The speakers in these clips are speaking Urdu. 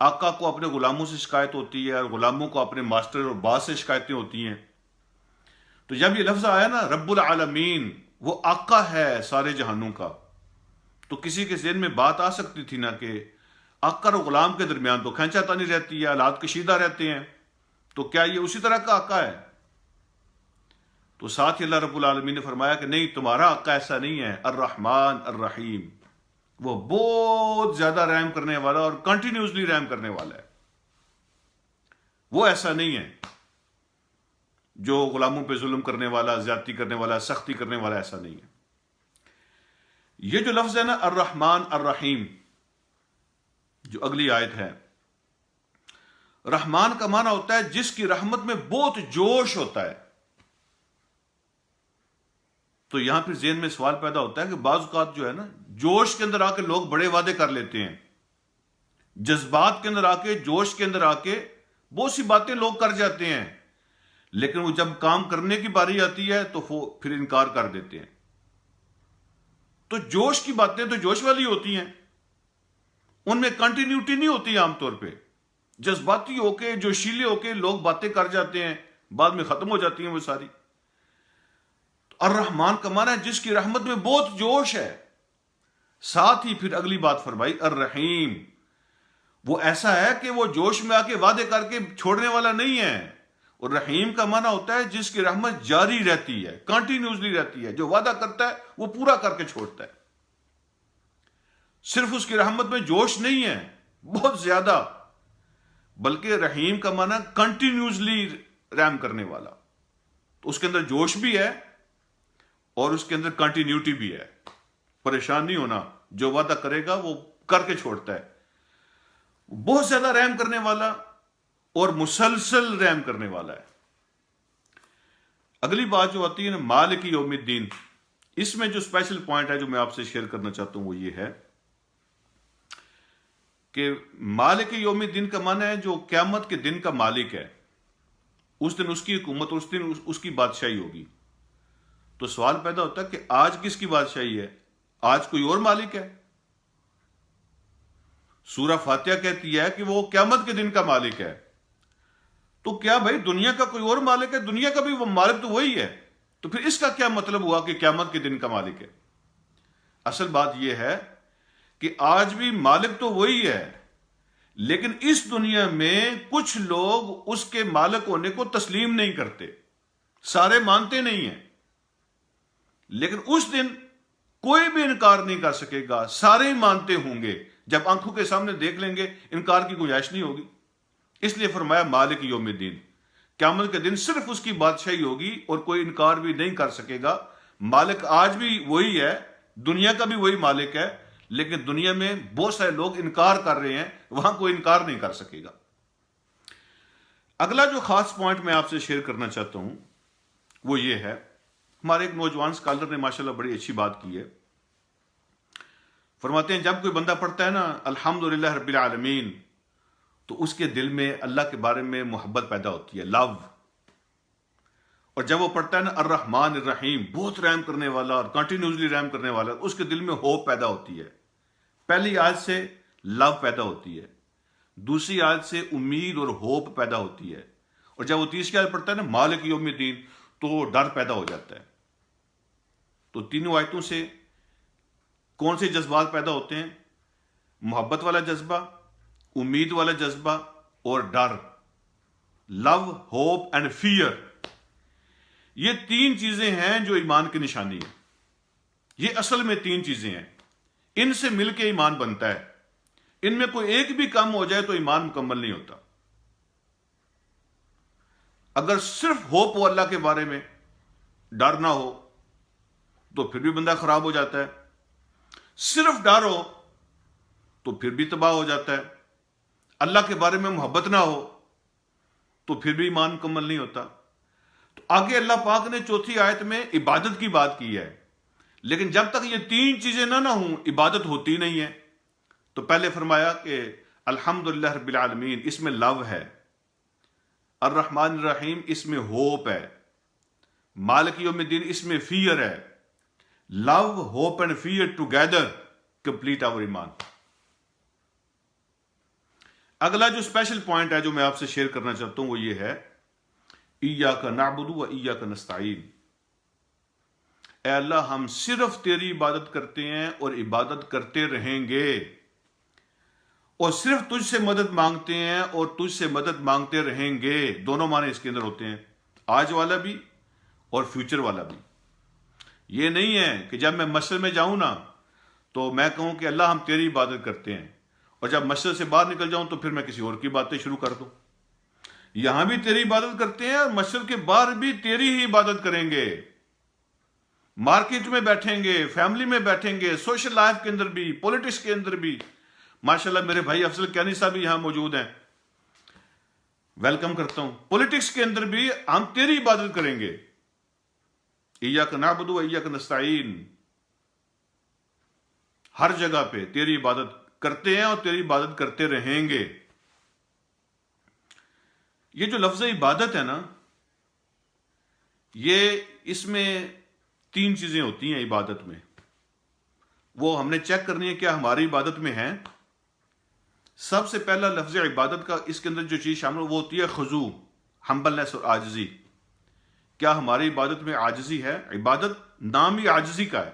آقا کو اپنے غلاموں سے شکایت ہوتی ہے اور غلاموں کو اپنے ماسٹر اور باس سے شکایتیں ہوتی ہیں. تو جب یہ لفظ آیا نا رب العالمین، وہ آقا ہے سارے جہانوں کا، تو کسی کے ذہن میں بات آ سکتی تھی نا کہ آقا اور غلام کے درمیان تو کھینچا تانی رہتی ہے، حالات کشیدہ رہتے ہیں، تو کیا یہ اسی طرح کا آقا ہے؟ تو ساتھ ہی اللہ رب العالمین نے فرمایا کہ نہیں، تمہارا آقا ایسا نہیں ہے، الرحمن الرحیم، وہ بہت زیادہ رحم کرنے والا اور کنٹینیوسلی رحم کرنے والا ہے. وہ ایسا نہیں ہے جو غلاموں پہ ظلم کرنے والا، زیادتی کرنے والا، سختی کرنے والا، ایسا نہیں ہے. یہ جو لفظ ہے نا الرحمن الرحیم، جو اگلی آیت ہے، رحمان کا معنی ہوتا ہے جس کی رحمت میں بہت جوش ہوتا ہے. تو یہاں پھر ذہن میں سوال پیدا ہوتا ہے کہ بعض اوقات جو ہے نا جوش کے اندر آ کے لوگ بڑے وعدے کر لیتے ہیں، جذبات کے اندر آ کے، جوش کے اندر آ کے بہت سی باتیں لوگ کر جاتے ہیں، لیکن وہ جب کام کرنے کی باری آتی ہے تو وہ پھر انکار کر دیتے ہیں. تو جوش کی باتیں تو جوش والی ہوتی ہیں، ان میں کنٹینیوٹی نہیں ہوتی. عام طور پہ جذباتی ہو کے، جوشیلے ہو کے لوگ باتیں کر جاتے ہیں، بعد میں ختم ہو جاتی ہیں وہ ساری. الرحمان کا معنی ہے جس کی رحمت میں بہت جوش ہے. ساتھ ہی پھر اگلی بات فرمائی الرحیم، وہ ایسا ہے کہ وہ جوش میں آ کے وعدے کر کے چھوڑنے والا نہیں ہے. اور رحیم کا معنی ہوتا ہے جس کی رحمت جاری رہتی ہے، کنٹینیوسلی رہتی ہے، جو وعدہ کرتا ہے وہ پورا کر کے چھوڑتا ہے. صرف اس کی رحمت میں جوش نہیں ہے بہت زیادہ، بلکہ رحیم کا معنی کنٹینیوسلی رحم کرنے والا. تو اس کے اندر جوش بھی ہے اور اس کے اندر کنٹینیوٹی بھی ہے. پریشان نہیں ہونا، جو وعدہ کرے گا وہ کر کے چھوڑتا ہے. بہت زیادہ رحم کرنے والا اور مسلسل رحم کرنے والا ہے. اگلی بات جو آتی ہے نا مالک یوم الدین، اس میں جو اسپیشل پوائنٹ ہے جو میں آپ سے شیئر کرنا چاہتا ہوں وہ یہ ہے کہ مالک یوم الدین کا معنی ہے جو قیامت کے دن کا مالک ہے. اس دن اس کی حکومت، اس دن اس کی بادشاہی ہوگی. تو سوال پیدا ہوتا ہے کہ آج کس کی بادشاہی ہے؟ آج کوئی اور مالک ہے؟ سورہ فاتحہ کہتی ہے کہ وہ قیامت کے دن کا مالک ہے. تو کیا بھائی دنیا کا کوئی اور مالک ہے؟ دنیا کا بھی وہ مالک تو وہی ہے. تو پھر اس کا کیا مطلب ہوا کہ قیامت کے دن کا مالک ہے؟ اصل بات یہ ہے کہ آج بھی مالک تو وہی ہے، لیکن اس دنیا میں کچھ لوگ اس کے مالک ہونے کو تسلیم نہیں کرتے، سارے مانتے نہیں ہیں. لیکن اس دن کوئی بھی انکار نہیں کر سکے گا، سارے ہی مانتے ہوں گے. جب آنکھوں کے سامنے دیکھ لیں گے انکار کی گنجائش نہیں ہوگی. اس لیے فرمایا مالک یوم الدین، قیامت کے دن صرف اس کی بادشاہی ہوگی اور کوئی انکار بھی نہیں کر سکے گا. مالک آج بھی وہی ہے، دنیا کا بھی وہی مالک ہے، لیکن دنیا میں بہت سارے لوگ انکار کر رہے ہیں، وہاں کوئی انکار نہیں کر سکے گا. اگلا جو خاص پوائنٹ میں آپ سے شیئر کرنا چاہتا ہوں وہ یہ ہے، ہمارے ایک نوجوان اسکالر نے ماشاءاللہ بڑی اچھی بات کی ہے. فرماتے ہیں جب کوئی بندہ پڑھتا ہے نا الحمدللہ رب العالمین، تو اس کے دل میں اللہ کے بارے میں محبت پیدا ہوتی ہے، لو. اور جب وہ پڑھتا ہے نا الرحمن الرحیم، بہت رحم کرنے والا اور کنٹینیوسلی رحم کرنے والا، اس کے دل میں ہوپ پیدا ہوتی ہے. پہلی آیت سے لو پیدا ہوتی ہے، دوسری آیت سے امید اور ہوپ پیدا ہوتی ہے، اور جب وہ تیسری آیت پڑھتا ہے نا مالک یوم الدین تو ڈر پیدا ہو جاتا ہے. تو تینوں آیتوں سے کون سے جذبات پیدا ہوتے ہیں؟ محبت والا جذبہ، امید والا جذبہ اور ڈر. لو، ہوپ اینڈ فیئر، یہ تین چیزیں ہیں جو ایمان کی نشانی ہے. یہ اصل میں تین چیزیں ہیں، ان سے مل کے ایمان بنتا ہے. ان میں کوئی ایک بھی کم ہو جائے تو ایمان مکمل نہیں ہوتا. اگر صرف ہوپ ہو اللہ کے بارے میں، ڈر نہ ہو، تو پھر بھی بندہ خراب ہو جاتا ہے. صرف ڈر ہو تو پھر بھی تباہ ہو جاتا ہے. اللہ کے بارے میں محبت نہ ہو تو پھر بھی ایمان مکمل نہیں ہوتا. تو آگے اللہ پاک نے چوتھی آیت میں عبادت کی بات کی ہے، لیکن جب تک یہ تین چیزیں نہ ہوں عبادت ہوتی نہیں ہے. تو پہلے فرمایا کہ الحمدللہ رب العالمین، اس میں لو ہے. الرحمن الرحیم، اس میں ہوپ ہے. مالک یوم الدین، اس میں فیئر ہے. Love, hope and fear together complete our ایمان. اگلا جو اسپیشل پوائنٹ ہے جو میں آپ سے شیئر کرنا چاہتا ہوں وہ یہ ہے، ایاک نعبد و ایاک نستعین، اے اللہ ہم صرف تیری عبادت کرتے ہیں اور عبادت کرتے رہیں گے، اور صرف تجھ سے مدد مانگتے ہیں اور تجھ سے مدد مانگتے رہیں گے۔ دونوں معنی اس کے اندر ہوتے ہیں، آج والا بھی اور فیوچر والا بھی۔ یہ نہیں ہے کہ جب میں مسجد میں جاؤں نا تو میں کہوں کہ اللہ ہم تیری عبادت کرتے ہیں، اور جب مسجد سے باہر نکل جاؤں تو پھر میں کسی اور کی باتیں شروع کر دوں۔ یہاں بھی تیری عبادت کرتے ہیں اور مسجد کے باہر بھی تیری ہی عبادت کریں گے، مارکیٹ میں بیٹھیں گے، فیملی میں بیٹھیں گے، سوشل لائف کے اندر بھی، پولیٹکس کے اندر بھی۔ ماشاءاللہ میرے بھائی افضل کیانی صاحب بھی یہاں موجود ہیں، ویلکم کرتا ہوں۔ پولیٹکس کے اندر بھی ہم تیری عبادت کریں گے، ایاک نعبد و ایاک نستعین، ہر جگہ پہ تیری عبادت کرتے ہیں اور تیری عبادت کرتے رہیں گے۔ یہ جو لفظ عبادت ہے نا، یہ اس میں 3 چیزیں ہوتی ہیں عبادت میں، وہ ہم نے چیک کرنی ہے کیا ہماری عبادت میں ہیں۔ سب سے پہلا لفظ عبادت کا اس کے اندر جو چیز شامل وہ ہوتی ہے خضوع، ہمبلنس اور عاجزی۔ کیا ہماری عبادت میں عاجزی ہے؟ عبادت نام ہی عاجزی کا ہے۔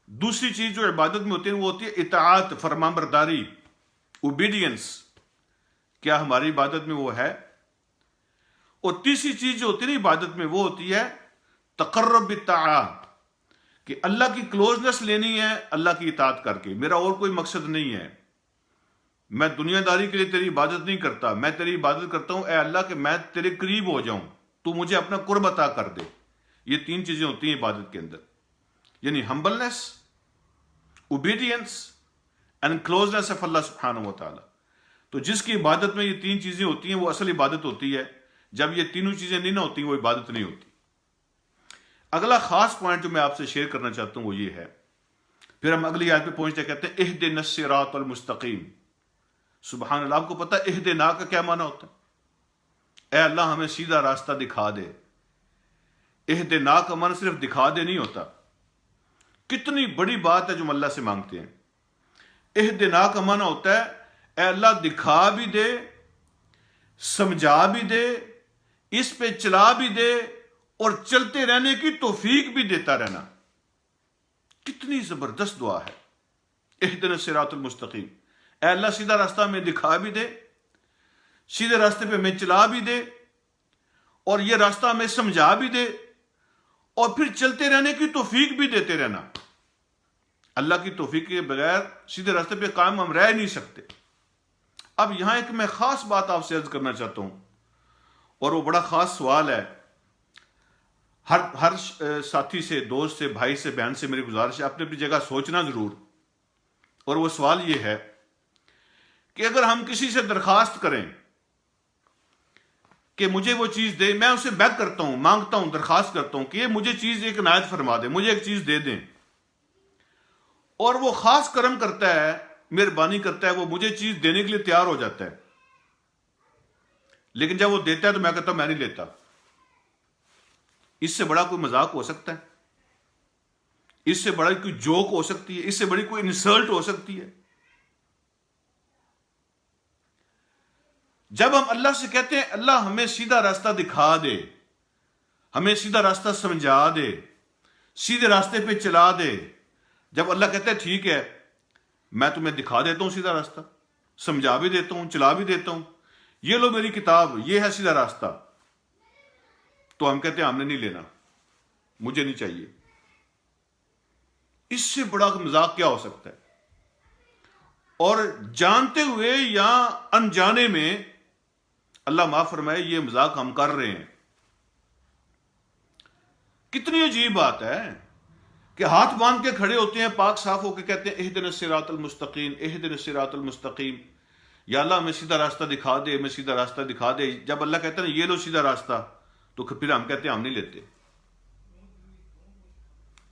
دوسری چیز جو عبادت میں ہوتی ہے وہ ہوتی ہے اطاعت، فرمانبرداری، اوبیڈینس۔ کیا ہماری عبادت میں وہ ہے؟ اور تیسری چیز جو ہوتی ہے نا عبادت میں وہ ہوتی ہے تقرب بالطاعہ، کہ اللہ کی کلوزنس لینی ہے اللہ کی اطاعت کر کے۔ میرا اور کوئی مقصد نہیں ہے، میں دنیا داری کے لیے تیری عبادت نہیں کرتا، میں تیری عبادت کرتا ہوں اے اللہ کہ میں تیرے قریب ہو جاؤں، تو مجھے اپنا قرب عطا کر دے۔ یہ 3 چیزیں ہوتی ہیں عبادت کے اندر، یعنی humbleness, obedience and closeness of اللہ سبحانہ و تعالی۔ تو جس کی عبادت میں یہ 3 چیزیں ہوتی ہیں وہ اصل عبادت ہوتی ہے۔ جب یہ تینوں چیزیں نہیں نہ ہوتی وہ عبادت نہیں ہوتی۔ اگلا خاص پوائنٹ جو میں آپ سے شیئر کرنا چاہتا ہوں وہ یہ ہے، پھر ہم اگلی آیت پہ پہنچتے کہتے ہیں اہدنا الصراط المستقیم۔ سبحان اللہ، آپ کو پتہ اہدنا کا کیا معنی ہوتا ہے؟ اے اللہ ہمیں سیدھا راستہ دکھا دے۔ اہدنا کا معنی صرف دکھا دے نہیں ہوتا، کتنی بڑی بات ہے جو ہم اللہ سے مانگتے ہیں۔ اہدنا کا معنی ہوتا ہے اے اللہ دکھا بھی دے، سمجھا بھی دے، اس پہ چلا بھی دے، اور چلتے رہنے کی توفیق بھی دیتا رہنا۔ کتنی زبردست دعا ہے، اہدنا الصراط المستقیم۔ اے اللہ سیدھا راستہ میں دکھا بھی دے، سیدھے راستے پہ میں چلا بھی دے، اور یہ راستہ میں سمجھا بھی دے، اور پھر چلتے رہنے کی توفیق بھی دیتے رہنا۔ اللہ کی توفیق کے بغیر سیدھے راستے پہ قائم ہم رہ نہیں سکتے۔ اب یہاں ایک میں خاص بات آپ سے عرض کرنا چاہتا ہوں، اور وہ بڑا خاص سوال ہے۔ ہر ساتھی سے، دوست سے، بھائی سے، بہن سے میری گزارش ہے اپنی اپنی جگہ سوچنا ضرور۔ اور وہ سوال یہ ہے کہ اگر ہم کسی سے درخواست کریں کہ مجھے وہ چیز دے، میں اسے بیگ کرتا ہوں، مانگتا ہوں، درخواست کرتا ہوں کہ یہ مجھے چیز ایک عنایت فرما دے، مجھے ایک چیز دے دیں، اور وہ خاص کرم کرتا ہے، مہربانی کرتا ہے، وہ مجھے چیز دینے کے لیے تیار ہو جاتا ہے، لیکن جب وہ دیتا ہے تو میں کہتا ہوں میں نہیں لیتا۔ اس سے بڑا کوئی مذاق ہو سکتا ہے؟ اس سے بڑا کوئی جوک ہو سکتی ہے؟ اس سے بڑی کوئی انسلٹ ہو سکتی ہے؟ جب ہم اللہ سے کہتے ہیں اللہ ہمیں سیدھا راستہ دکھا دے، ہمیں سیدھا راستہ سمجھا دے، سیدھے راستے پہ چلا دے، جب اللہ کہتا ہے ٹھیک ہے میں تمہیں دکھا دیتا ہوں سیدھا راستہ، سمجھا بھی دیتا ہوں، چلا بھی دیتا ہوں، یہ لو میری کتاب، یہ ہے سیدھا راستہ، تو ہم کہتے ہیں ہم نے نہیں لینا، مجھے نہیں چاہیے۔ اس سے بڑا مذاق کیا ہو سکتا ہے؟ اور جانتے ہوئے یا انجانے میں، اللہ معاف فرمائے، یہ مذاق ہم کر رہے ہیں۔ کتنی عجیب بات ہے کہ ہاتھ باندھ کے کھڑے ہوتے ہیں، پاک صاف ہو کے کہتے ہیں اہدنا الصراط المستقیم، اہدنا الصراط المستقیم، یا اللہ ہمیں سیدھا راستہ دکھا دے، ہمیں سیدھا راستہ دکھا دے۔ جب اللہ کہتا ہے نا یہ لو سیدھا راستہ، تو پھر ہم کہتے ہیں ہم نہیں لیتے۔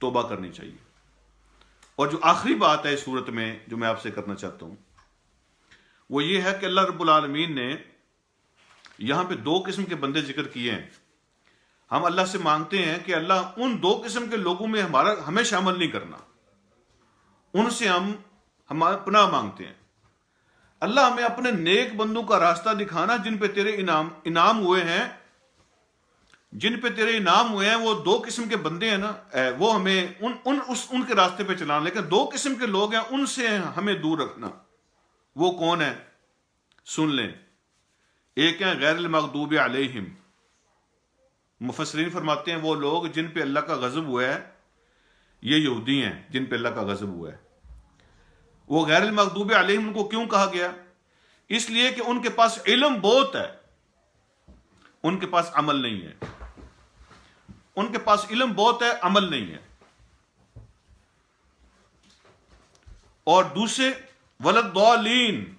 توبہ کرنی چاہیے۔ اور جو آخری بات ہے اس صورت میں جو میں آپ سے کرنا چاہتا ہوں وہ یہ ہے کہ اللہ رب العالمین نے یہاں پہ 2 قسم کے بندے ذکر کیے ہیں۔ ہم اللہ سے مانگتے ہیں کہ اللہ ان 2 قسم کے لوگوں میں ہمیں شامل نہیں کرنا، ان سے ہم پناہ مانگتے ہیں۔ اللہ ہمیں اپنے نیک بندوں کا راستہ دکھانا جن پہ تیرے انعام ہوئے ہیں، جن پہ تیرے انعام ہوئے ہیں وہ دو قسم کے بندے ہیں نا، وہ ہمیں ان کے راستے پہ چلانا، لیکن دو قسم کے لوگ ہیں ان سے ہمیں دور رکھنا۔ وہ کون ہے؟ سن لیں، ایک ہیں غیر المغضوب علیہم، مفسرین فرماتے ہیں وہ لوگ جن پہ اللہ کا غضب ہوا ہے، یہ یہودی ہیں جن پہ اللہ کا غضب ہوا ہے۔ وہ غیر المغضوب علیہم ان کو کیوں کہا گیا؟ اس لیے کہ ان کے پاس علم بہت ہے، ان کے پاس عمل نہیں ہے۔ ان کے پاس علم بہت ہے، عمل نہیں ہے۔ اور دوسرے ولضالین،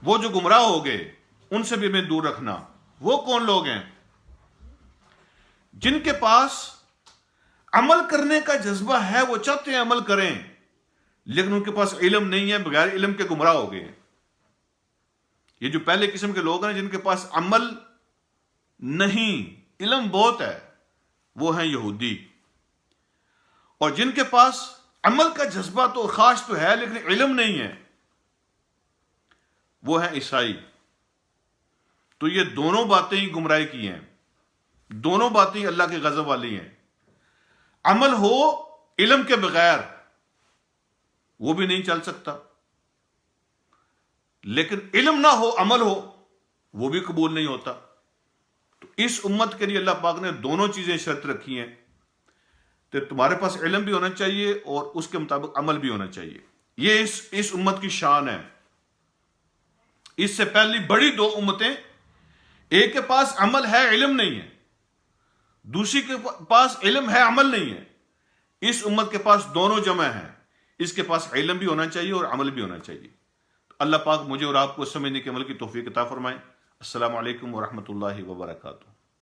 وہ جو گمراہ ہو گئے، ان سے بھی ہمیں دور رکھنا۔ وہ کون لوگ ہیں؟ جن کے پاس عمل کرنے کا جذبہ ہے، وہ چاہتے ہیں عمل کریں، لیکن ان کے پاس علم نہیں ہے، بغیر علم کے گمراہ ہو گئے۔ یہ جو پہلے قسم کے لوگ ہیں جن کے پاس عمل نہیں، علم بہت ہے، وہ ہیں یہودی۔ اور جن کے پاس عمل کا جذبہ تو خواہش تو ہے لیکن علم نہیں ہے، وہ ہیں عیسائی۔ تو یہ دونوں باتیں ہی گمراہی کی ہیں، دونوں باتیں اللہ کے غضب والی ہیں۔ عمل ہو علم کے بغیر وہ بھی نہیں چل سکتا، لیکن علم نہ ہو عمل ہو وہ بھی قبول نہیں ہوتا۔ تو اس امت کے لیے اللہ پاک نے دونوں چیزیں شرط رکھی ہیں، تو تمہارے پاس علم بھی ہونا چاہیے اور اس کے مطابق عمل بھی ہونا چاہیے۔ یہ اس امت کی شان ہے۔ اس سے پہلی بڑی دو امتیں، ایک کے پاس عمل ہے علم نہیں ہے، دوسری کے پاس علم ہے عمل نہیں ہے۔ اس امت کے پاس دونوں جمع ہیں، اس کے پاس علم بھی ہونا چاہیے اور عمل بھی ہونا چاہیے۔ اللہ پاک مجھے اور آپ کو سمجھنے کے عمل کی توفیق عطا فرمائے۔ السلام علیکم ورحمۃ اللہ وبرکاتہ۔